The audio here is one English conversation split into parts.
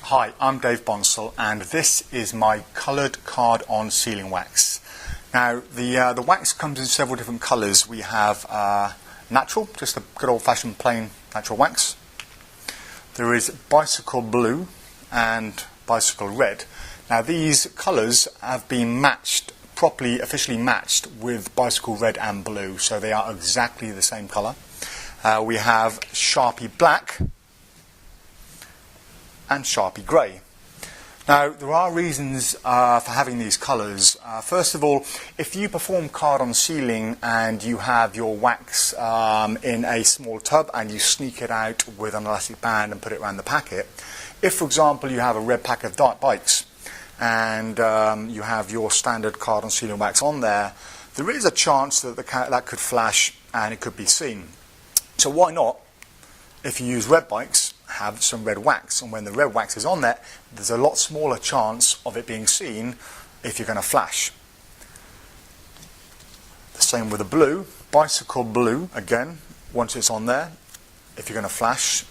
Hi, I'm Dave Bonsall and this is my coloured card on sealing wax. Now the wax comes in several different colours. We have natural, just a good old fashioned plain natural wax. There is bicycle blue and bicycle red. Now these colours have been matched, properly officially matched with bicycle red and blue, so they are exactly the same colour. We have Sharpie black and Sharpie grey. Now there are reasons for having these colours. First of all, if you perform card on sealing and you have your wax in a small tub and you sneak it out with an elastic band and put it around the packet, if for example you have a red pack of bikes and you have your standard card on sealing wax on there, there is a chance that that could flash and it could be seen. So why not, if you use red bikes, have some red wax, and when the red wax is on there, there's a lot smaller chance of it being seen if you're going to flash. The same with the blue, bicycle blue, again, once it's on there, if you're going to flash,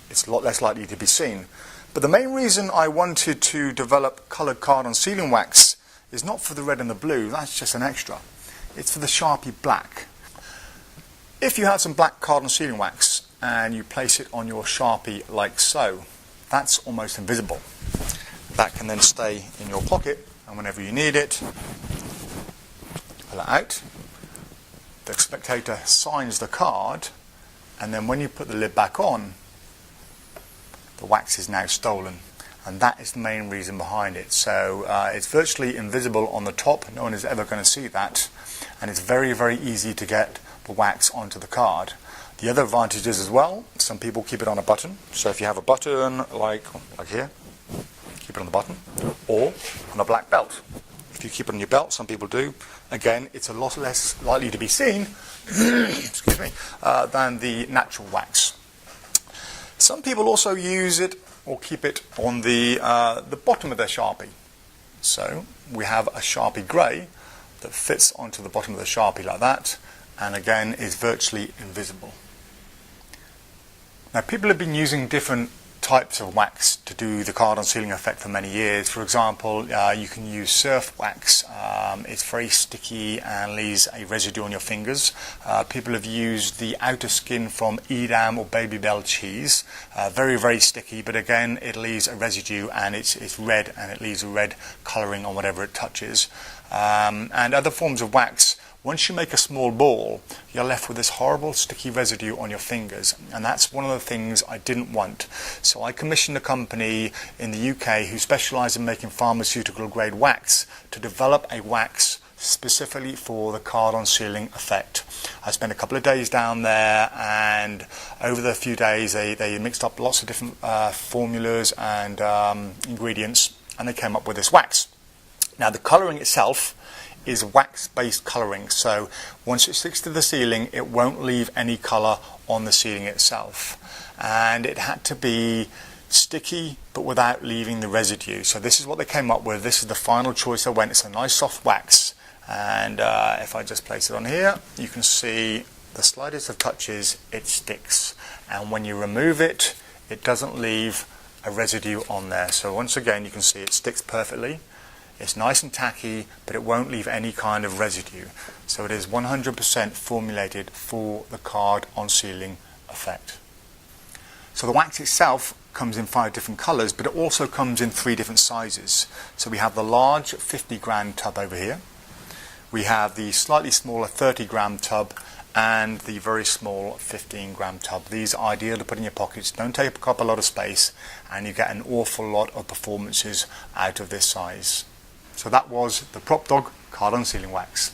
it's a lot less likely to be seen. But the main reason I wanted to develop coloured card on sealing wax is not for the red and the blue, that's just an extra. It's for the Sharpie black. If you had some black card on sealing wax and you place it on your Sharpie like so, that's almost invisible. That can then stay in your pocket, and whenever you need it, pull it out. The spectator signs the card, and then when you put the lid back on, the wax is now stolen. And that is the main reason behind it. So it's virtually invisible on the top, no one is ever going to see that, and it's very, very easy to get the wax onto the card. The other advantages as well, some people keep it on a button. So if you have a button like here, keep it on the button, or on a black belt. If you keep it on your belt, some people do, again, it's a lot less likely to be seen excuse me, than the natural wax. Some people also use it or keep it on the bottom of their Sharpie. So we have a Sharpie grey that fits onto the bottom of the Sharpie like that, and again is virtually invisible. Now people have been using different types of wax to do the card on sealing effect for many years. For example, you can use surf wax. It's very sticky and leaves a residue on your fingers. People have used the outer skin from Edam or Babybel cheese. Very, very sticky, but again it leaves a residue and it's red, and it leaves a red colouring on whatever it touches. And other forms of wax, once you make a small ball, you're left with this horrible sticky residue on your fingers, and that's one of the things I didn't want. So I commissioned a company in the UK who specialise in making pharmaceutical grade wax to develop a wax specifically for the card on sealing effect. I spent a couple of days down there, and over the few days they mixed up lots of different formulas and ingredients, and they came up with this wax. Now the colouring itself is wax-based colouring, so once it sticks to the sealing it won't leave any colour on the sealing itself, and it had to be sticky but without leaving the residue. So this is what they came up with. This is the final choice I went. It's a nice soft wax, and if I just place it on here, you can see the slightest of touches it sticks, and when you remove it, it doesn't leave a residue on there. So once again you can see it sticks perfectly. It's nice and tacky, but it won't leave any kind of residue. So it is 100% formulated for the card on sealing effect. So the wax itself comes in 5 different colours, but it also comes in 3 different sizes. So we have the large 50-gram tub over here. We have the slightly smaller 30-gram tub and the very small 15-gram tub. These are ideal to put in your pockets, don't take up a lot of space, and you get an awful lot of performances out of this size. So that was the Prop Dog card on sealing wax.